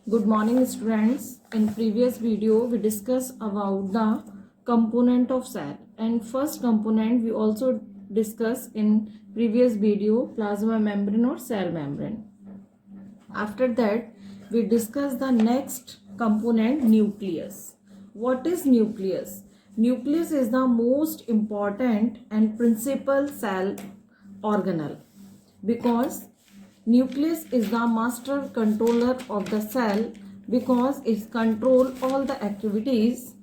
Good morning students. In previous video we discussed about the component of cell, and first component we also discussed in previous video, plasma membrane or cell membrane. After that we discuss the next component, nucleus. What is nucleus? Nucleus is the most important and principal cell organelle because nucleus is the master controller of the cell because it controls all the activities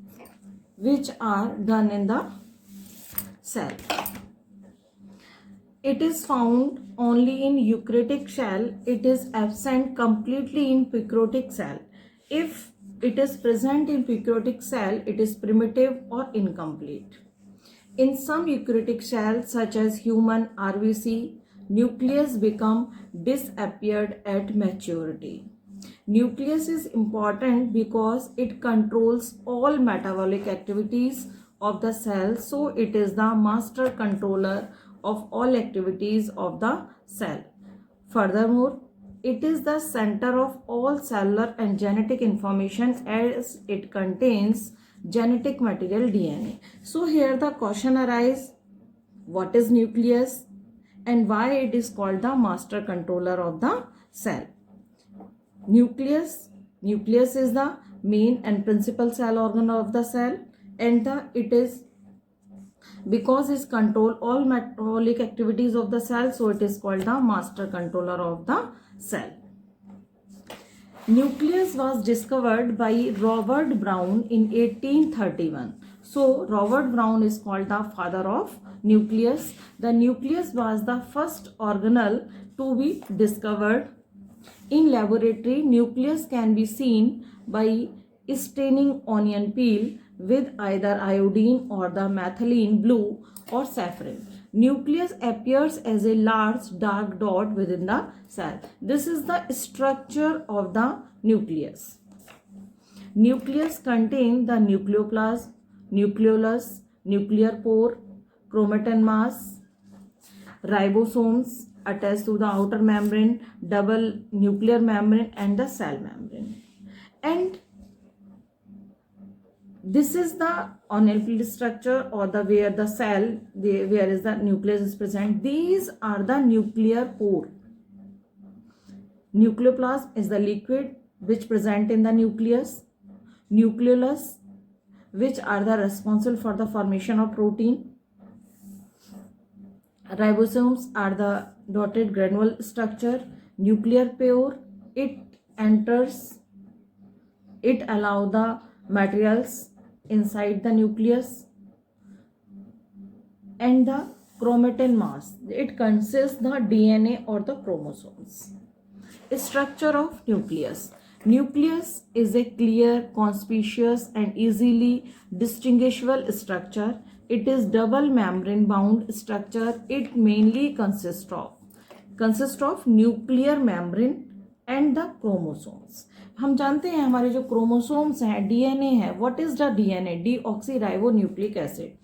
which are done in the cell. It is found only in eukaryotic cell. It is absent completely in prokaryotic cell. If it is present in prokaryotic cell, it is primitive or incomplete. In some eukaryotic cells such as human RBC, nucleus become disappeared at maturity. Nucleus is important because it controls all metabolic activities of the cell, so it is the master controller of all activities of the cell. Furthermore, it is the center of all cellular and genetic information as it contains genetic material DNA. So here the question arises, what is nucleus and why it is called the master controller of the cell? Nucleus is the main and principal cell organ of the cell, and it is because it controls all metabolic activities of the cell, so it is called the master controller of the cell. Nucleus was discovered by Robert Brown in 1831. So Robert Brown is called the father of nucleus. The nucleus was the first organelle to be discovered. In laboratory, nucleus can be seen by staining onion peel with either iodine or the methylene blue or saffron. Nucleus appears as a large dark dot within the cell. This is the structure of the nucleus. Nucleus contains the nucleoplasm, nucleolus, nuclear pore, chromatin mass, ribosomes attached to the outer membrane, double nuclear membrane, and the cell membrane. And this is the onion structure, or the where the cell, where is the nucleus is present. These are the nuclear pore. Nucleoplasm is the liquid which present in the nucleus. Nucleolus, which are the responsible for the formation of protein. Ribosomes are the dotted granule structure. Nuclear pore, it allow the materials inside the nucleus. And the chromatin mass, it consists the DNA or the chromosomes. Structure of nucleus. Nucleus is a clear, conspicuous and easily distinguishable structure. It is double membrane bound structure. It mainly consists of nuclear membrane and the chromosomes. हम जानते हैं हमारे जो chromosomes हैं, DNA है. What is the DNA? Deoxyribonucleic acid.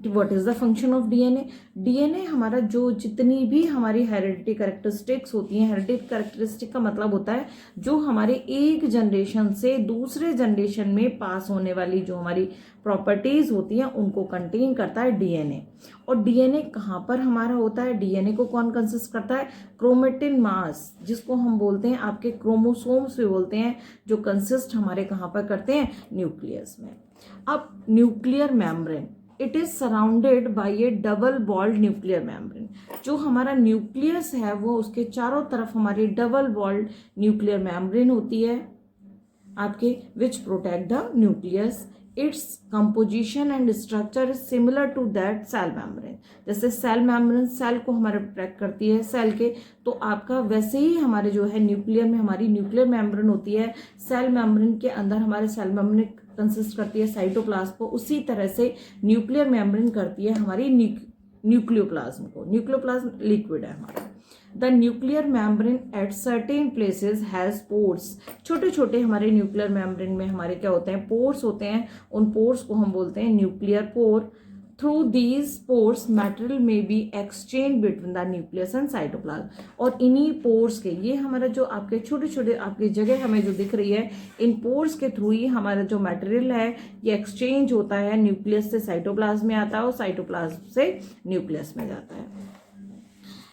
What is the function of DNA? DNA हमारा जो जितनी भी हमारी हेरिडिटी कैरेक्टरिस्टिक्स होती हैं, हेरिडिटी कैरेक्टरिस्टिक का मतलब होता है जो हमारे एक जनरेशन से दूसरे जनरेशन में पास होने वाली जो हमारी प्रॉपर्टीज होती हैं उनको कंटेन करता है डीएनए. और डीएनए कहाँ पर हमारा होता है? डीएनए को कौन कंसिस्ट करता है? क्रोमेटिन मास, जिसको हम बोलते हैं आपके क्रोमोसोम्स भी बोलते हैं, जो कंसिस्ट हमारे कहाँ पर करते हैं? न्यूक्लियस में. अब nuclear membrane, it is surrounded by a double walled nuclear membrane. जो हमारा न्यूक्लियस है वो उसके चारों तरफ हमारी डबल वॉल्ड न्यूक्लियर मेम्ब्रेन होती है आपके, which protect the nucleus. Its composition and structure is similar to that cell membrane. जैसे सेल मेम्ब्रेन सेल को हमारे प्रोटेक्ट करती है सेल के, तो आपका वैसे ही हमारे जो है न्यूक्लियर में हमारी न्यूक्लियर मेम्ब्रेन होती है. सेल मेम्ब्रेन के अंदर हमारे सेल मेम्ब्रेन कंसिस्ट करती है साइटोप्लाज्म को. उसी तरह से न्यूक्लियर मेम्ब्रेन करती है हमारी न्यूक्लियोप्लाज्म को. न्यूक्लियोप्लाज्म लिक्विड है हमारा. The nuclear membrane at certain places has pores. छोटे छोटे हमारे न्यूक्लियर मेम्ब्रेन में हमारे क्या होते हैं? पोर्स होते हैं. उन पोर्स को हम बोलते हैं nuclear pore. Through these pores material में be exchange between the nucleus and cytoplasm. और इन्हीं पोर्स के, ये हमारा जो आपके छोटे छोटे आपकी जगह हमें जो दिख रही है, इन पोर्स के थ्रू ही हमारा जो मटेरियल है ये एक्सचेंज होता है, न्यूक्लियस से साइटोप्लाज्म में आता है और साइटोप्लाज्म से न्यूक्लियस में जाता है।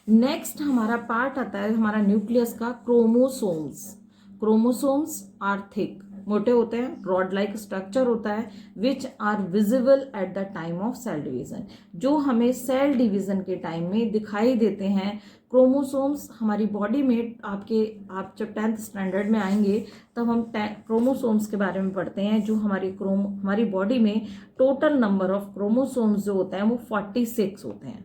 नेक्स्ट हमारा पार्ट आता है हमारा न्यूक्लियस का, क्रोमोसोम्स। क्रोमोसोम्स आर थिक, मोटे होते हैं, रॉड लाइक स्ट्रक्चर होता है, which are visible at the time of cell division, जो हमें सेल डिवीजन के टाइम में दिखाई देते हैं। क्रोमोसोम्स हमारी बॉडी में आप जब 10th स्टैंडर्ड में आएंगे तब हम क्रोमोसोम्स के बारे में पढ़ते हैं। जो हमारी बॉडी में टोटल नंबर ऑफ क्रोमोसोम्स जो होते हैं वो 46 होते हैं,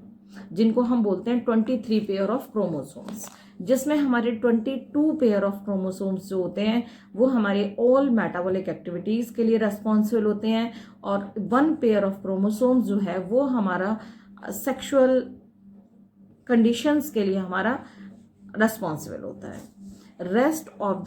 जिनको हम बोलते हैं 23 पेयर ऑफ क्रोमोसोम्स, जिसमें हमारे 22 पेयर ऑफ क्रोमोसोम्स जो होते हैं वो हमारे ऑल मेटाबॉलिक एक्टिविटीज़ के लिए रेस्पॉन्सिबल होते हैं, और 1 पेयर ऑफ क्रोमोसोम्स जो है वो हमारा सेक्सुअल कंडीशंस के लिए हमारा रेस्पॉन्सिबल होता है। Rest of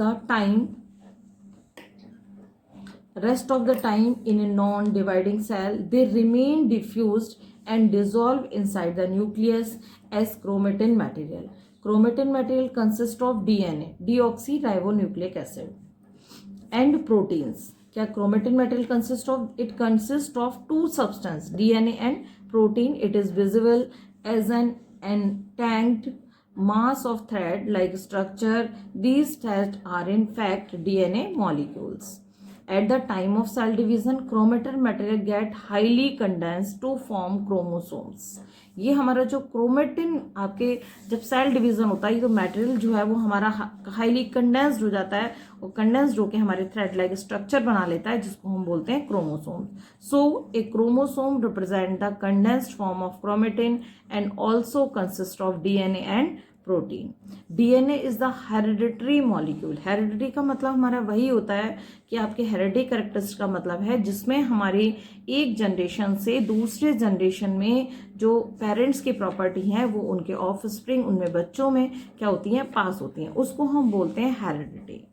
the time in a non dividing cell they remain diffused and dissolve inside the nucleus as chromatin material. Chromatin material consists of DNA, deoxyribonucleic acid, and proteins. क्या chromatin material consists of? It consists of 2 substances, DNA and protein. It is visible as an entangled mass of thread-like structure. These threads are in fact DNA molecules. At the time of cell division, chromatin material get highly condensed to form chromosomes. ये हमारा जो chromatin आपके जब cell division होता है तो material जो है वो हमारा हाईली कंडेंस्ड हो जाता है, और कंडेंस्ड होकर हमारे थ्रेड लाइक स्ट्रक्चर बना लेता है जिसको हम बोलते हैं chromosome. So A chromosome represent the condensed form of chromatin and also consist of DNA and protein. DNA is the hereditary molecule. Hereditary का मतलब हमारा वही होता है कि आपके हेरिडिटरी कैरेक्टरिस्टिक का मतलब है जिसमें हमारी एक जनरेशन से दूसरे जनरेशन में जो पेरेंट्स की प्रॉपर्टी है वो उनके ऑफ स्प्रिंग, उनमें बच्चों में क्या होती हैं, पास होती हैं, उसको हम बोलते हैं heredity.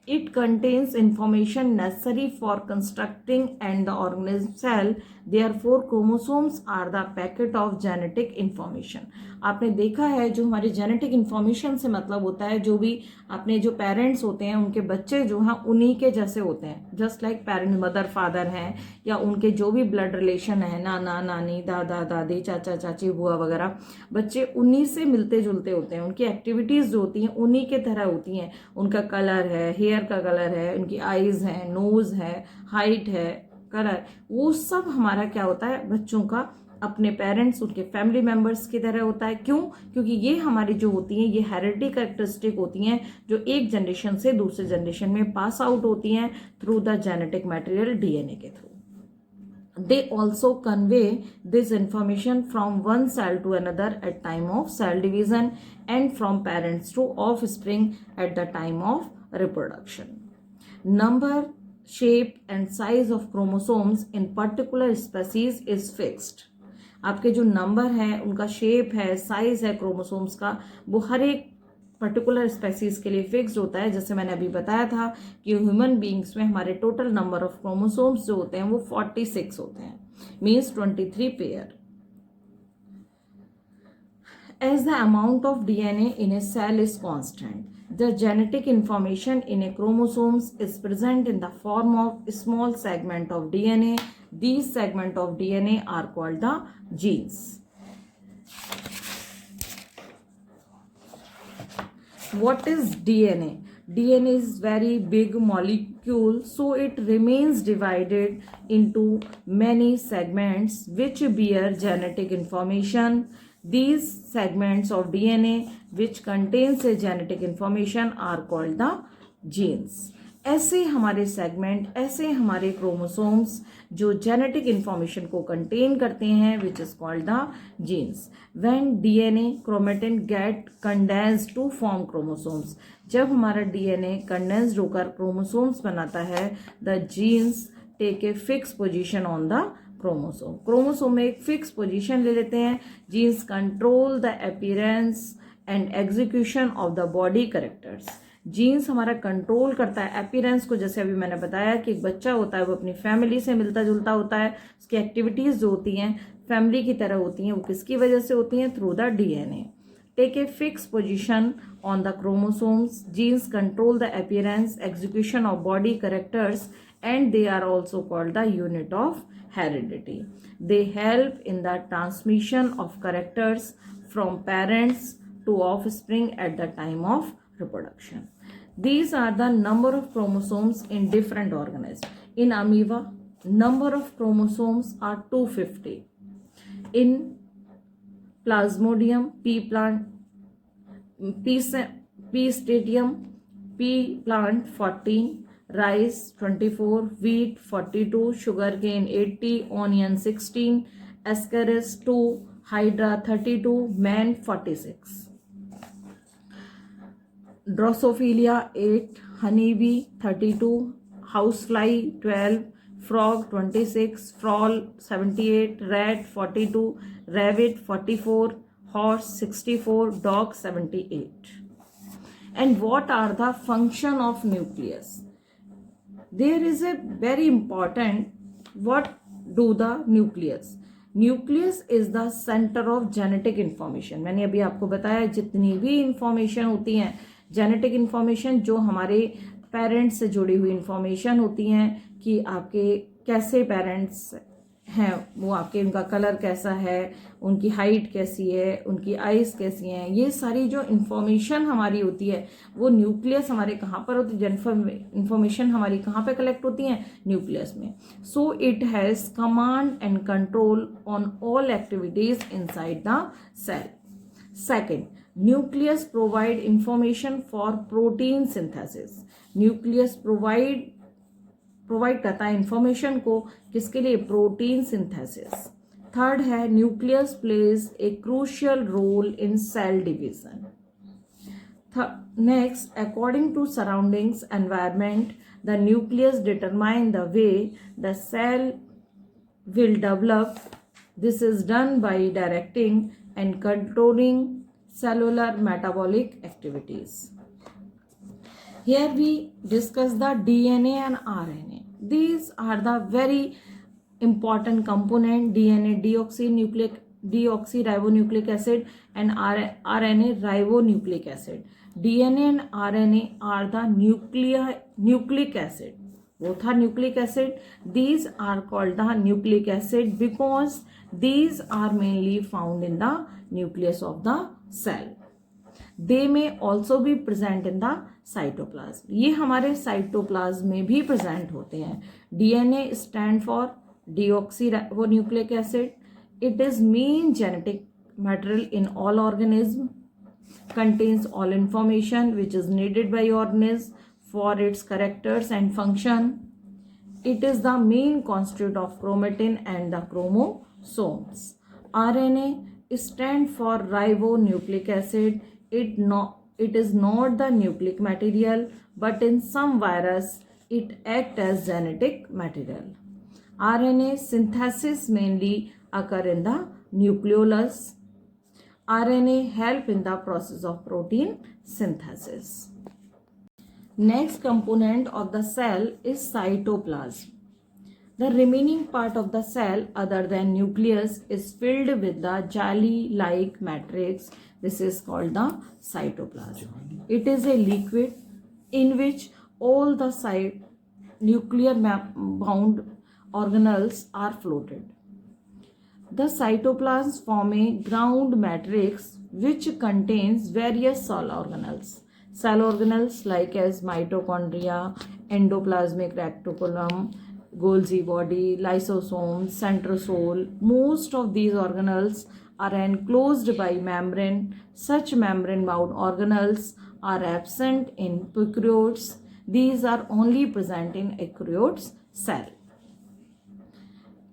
It contains information necessary for constructing and the organism cell. Therefore, chromosomes are the packet of genetic information. आपने देखा है जो हमारी जेनेटिक इन्फॉर्मेशन से मतलब होता है जो भी अपने जो पेरेंट्स होते हैं उनके बच्चे जो हैं उन्हीं के जैसे होते हैं, just like parent mother father हैं या उनके जो भी ब्लड रिलेशन है, नाना नानी दादा दादी चाचा चाची बुआ वगैरह, बच्चे उन्हीं से मिलते जुलते होते हैं। उनकी एक्टिविटीज़ जो होती हैं उन्हीं के तरह होती हैं। उनका कलर है, हेयर का कलर है, उनकी आईज है, नोज है, हाइट है, कलर, वो सब हमारा क्या होता है, बच्चों का अपने पेरेंट्स उनके फैमिली मेंबर्स की तरह होता है। क्यों? क्योंकि ये हमारी जो होती हैं ये हेरिडिटरी कैरेक्टरिस्टिक होती हैं जो एक जनरेशन से दूसरे जनरेशन में पास आउट होती हैं through the genetic material DNA के through. They also convey this information from one cell to another at time of cell division and from parents to offspring at the time of reproduction. Number, shape and size of chromosomes in particular species is fixed. आपके जो number है, उनका shape है, size है chromosomes का, वो हर एक particular species के लिए फिक्स्ड होता है। जैसे मैंने अभी बताया था कि ह्यूमन बींग्स में हमारे टोटल नंबर ऑफ क्रोमोसोम्स जो होते हैं वो 46 होते हैं, means 23 pair. As the amount of DNA in a cell is constant, the genetic information in a chromosomes is present in the form of a small segment of DNA. These segments of DNA are called the genes. What is DNA? DNA is very big molecule, so it remains divided into many segments which bear genetic information. These segments of DNA which contains a genetic information are called the genes. ऐसे हमारे segment, ऐसे हमारे chromosomes जो genetic information को contain करते हैं which is called the genes. When DNA chromatin get condensed to form chromosomes, जब हमारा डीएनए कंडेंस्ड होकर क्रोमोसोम्स बनाता है, the genes take a fix position on the chromosome. Chromosome में एक फिक्स पोजीशन ले लेते हैं। Genes control the appearance and execution of the body characters. Genes हमारा कंट्रोल करता है अपीयरेंस को, जैसे अभी मैंने बताया कि एक बच्चा होता है वो अपनी फैमिली से मिलता जुलता होता है, उसकी एक्टिविटीज़ जो होती हैं फैमिली की तरह होती हैं, वो किसकी वजह से होती हैं? Through the DNA. Take a fixed position on the chromosomes. Genes control the appearance, execution of body characters, and they are also called the unit of heredity. They help in the transmission of characters from parents to offspring at the time of reproduction. These are the number of chromosomes in different organisms. In amoeba, number of chromosomes are 250. In Plasmodium, P stadium, P plant 14, rice 24, wheat 42, sugarcane 80, onion 16, ascaris 2, hydra 32, man 46. Drosophila 8, honeybee 32, housefly 12, frog 26, frog 78, rat 42, rabbit 44, horse 64, dog 78. And what are the function of nucleus? There is a very important, what do the nucleus? Nucleus is the centre of genetic information. मैंने अभी आपको बताया जितनी भी information होती हैं genetic information, जो हमारे पेरेंट्स से जुड़ी हुई इंफॉर्मेशन होती हैं कि आपके कैसे पेरेंट्स हैं, वो आपके उनका कलर कैसा है, उनकी हाइट कैसी है, उनकी आइज़ कैसी हैं, ये सारी जो इंफॉर्मेशन हमारी होती है वो न्यूक्लियस हमारे कहाँ पर होती है, इंफॉर्मेशन हमारी कहाँ पे कलेक्ट होती हैं? न्यूक्लियस में. So it has command and control on all activities inside the cell. Second, nucleus provide information for protein synthesis. Nucleus provide करता है इंफॉर्मेशन को किसके लिए? Protein synthesis. थर्ड है, nucleus plays a crucial role in cell division. Next, according to surroundings environment the nucleus determine the way the cell will develop. This is done by directing and controlling cellular metabolic activities. Here we discuss the DNA and RNA. These are the very important component. DNA deoxyribonucleic acid and RNA ribonucleic acid. DNA and RNA are the nucleic acid. Both are nucleic acid. These are called the nucleic acid because these are mainly found in the nucleus of the cell. They may also be present in the cytoplasm. ये हमारे cytoplasm में भी present होते हैं. DNA stand for deoxyribonucleic acid. It is main genetic material in all organism. Contains all information which is needed by organism for its characters and function. It is the main constituent of chromatin and the chromosomes. RNA stand for ribonucleic acid. It is not the nucleic material, but in some virus it acts as genetic material. RNA synthesis mainly occur in the nucleolus. RNA help in the process of protein synthesis. Next component of the cell is cytoplasm. The remaining part of the cell other than nucleus is filled with the jelly-like matrix. This is called the cytoplasm. It is a liquid in which all the nuclear bound organelles are floated. The cytoplasm form a ground matrix which contains various cell organelles. Cell organelles like as mitochondria, endoplasmic reticulum, Golgi body, lysosomes, centrosome. Most of these organelles are enclosed by membrane. Such membrane-bound organelles are absent in prokaryotes. These are only present in eukaryotes cell.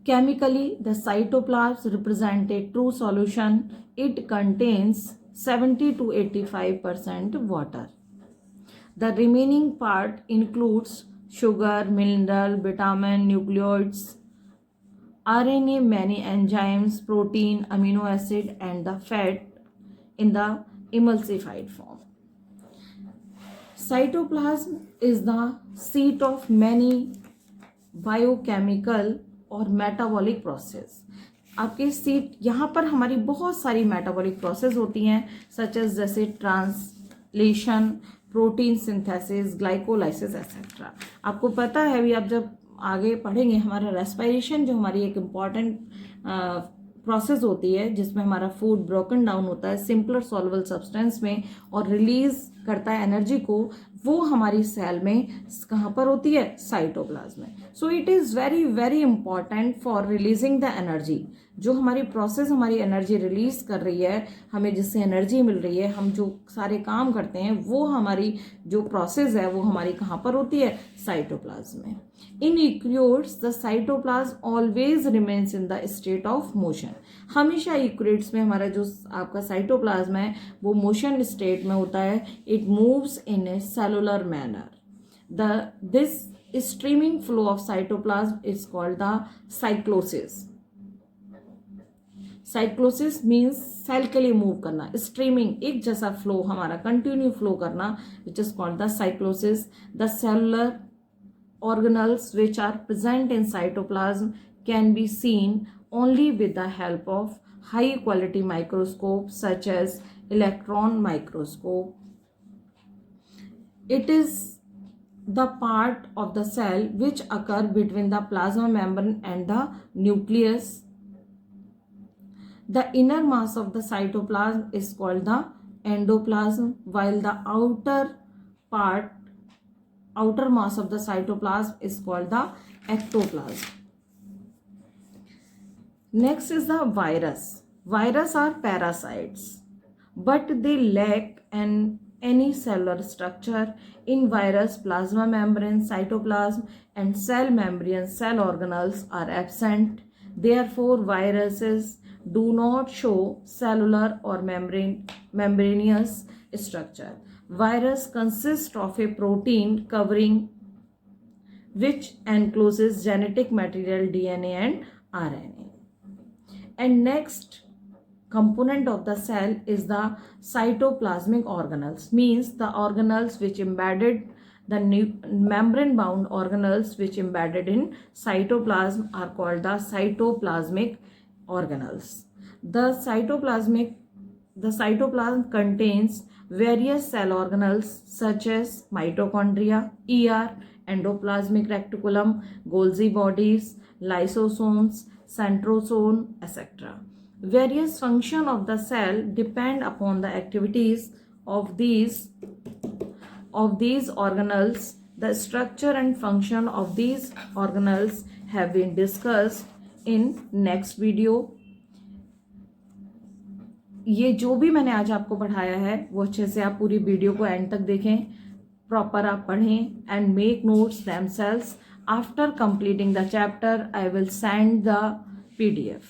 Chemically, the cytoplasm represents a true solution. It contains 70 to 85% water. The remaining part includes sugar, mineral, vitamin, nucleoids, RNA, many enzymes, protein, amino acid, and the fat in the emulsified form. Cytoplasm is the seat of many biochemical और metabolic process. आपके seat यहाँ पर हमारी बहुत सारी metabolic process होती हैं such as जैसे translation, protein synthesis, glycolysis etcetera. आपको पता है अभी आप जब आगे पढ़ेंगे हमारा रेस्पिरेशन जो हमारी एक इम्पॉर्टेंट प्रोसेस होती है जिसमें हमारा फूड ब्रोकन डाउन होता है सिंपलर सॉल्युबल सब्सटेंस में और रिलीज करता है एनर्जी को, वो हमारी सेल में कहाँ पर होती है, साइटोप्लाज्म में. So it is very very important for releasing the energy. जो हमारी प्रोसेस हमारी एनर्जी रिलीज कर रही है, हमें जिससे एनर्जी मिल रही है, हम जो सारे काम करते हैं वो हमारी जो प्रोसेस है वो हमारी कहाँ पर होती है, साइटोप्लाज्म में. In eukaryotes the cytoplasm always remains in the state of motion. हमेशा यूकैरियोट्स में हमारा जो आपका साइटोप्लाज्म है वो मोशन स्टेट में होता है. It moves in a cellular manner. This streaming flow of cytoplasm is called the cyclosis. Cyclosis means cell के लिए मूव करना, स्ट्रीमिंग एक जैसा फ्लो हमारा कंटिन्यू फ्लो करना, which is called the cyclosis. The cellular organelles which are present in cytoplasm can be seen only with the help of high quality microscope such as electron microscope. It is the part of the cell which occur between the plasma membrane and the nucleus. The inner mass of the cytoplasm is called the endoplasm, while the outer mass of the cytoplasm is called the ectoplasm. Next is the virus. Virus are parasites, but they lack any cellular structure. In virus, plasma membrane, cytoplasm, and cell membrane cell organelles are absent. Therefore, viruses do not show cellular or membranous structure. Virus consists of a protein covering which encloses genetic material DNA and RNA. And next component of the cell is the cytoplasmic organelles, means the organelles which embedded the membrane bound organelles which embedded in cytoplasm are called the cytoplasmic organelles. The cytoplasm contains various cell organelles such as mitochondria, ER, endoplasmic reticulum, Golgi bodies, lysosomes, centrosome, etc. Various functions of the cell depend upon the activities of these organelles. The structure and function of these organelles have been discussed in next video. ये जो भी मैंने आज आपको पढ़ाया है वो अच्छे से आप पूरी वीडियो को एंड तक देखें, प्रॉपर आप पढ़ें and make notes themselves. After completing the chapter, I will send the PDF.